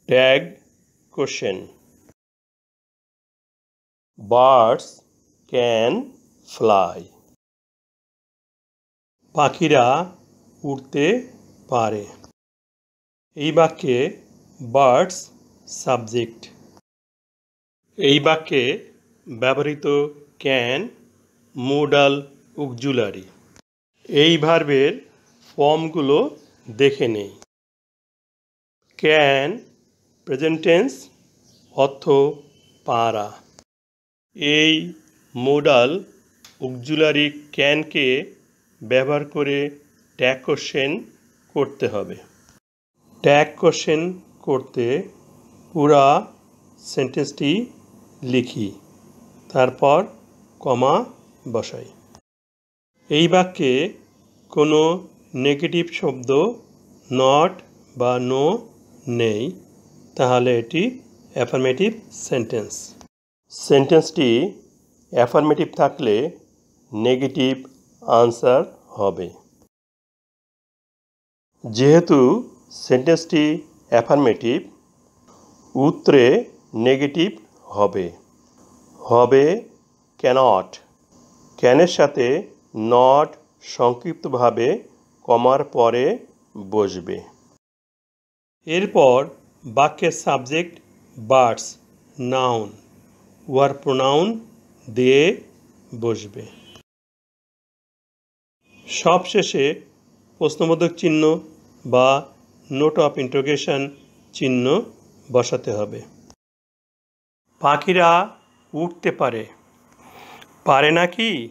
Tag question. Birds can fly. পাখিরা উড়তে পারে। এই বাক্যে বার্ডস সাবজেক্ট। এই বাক্যে ব্যবহৃত ক্যান মোডাল অক্সিলারি। এই ভার্বের ফর্মগুলো দেখে নেই। ক্যান প্রেজেন্ট টেন্স, অর্থ পারা। এই মোডাল অক্সিলারি ক্যানকে ব্যবহার করে ট্যাগ কোশ্চেন করতে হবে। ট্যাগ কোশ্চেন করতে পুরা সেন্টেন্সটি লিখি, তারপর কমা বসাই। এই বাক্যে কোনো নেগেটিভ শব্দ নট বা নো নেই, তাহলে এটি অ্যাফার্মেটিভ সেন্টেন্স। সেন্টেন্সটি অ্যাফার্মেটিভ থাকলে নেগেটিভ আনসার হবে। যেহেতু সেন্টেন্সটি অ্যাফার্মেটিভ, উত্তরে নেগেটিভ হবে। হবে ক্যানট। ক্যানের সাথে নট সংক্ষিপ্তভাবে কমার পরে বসবে। এরপর বাক্যের সাবজেক্ট বার্ডস নাউন ওয়ার প্রোনাউন দিয়ে বসবে। সবশেষে প্রশ্নবোধক চিহ্ন বা নোট অফ ইন্টারোগেশন চিহ্ন বসাতে হবে। পাখিরা উঠতে পারে। পারে না কি?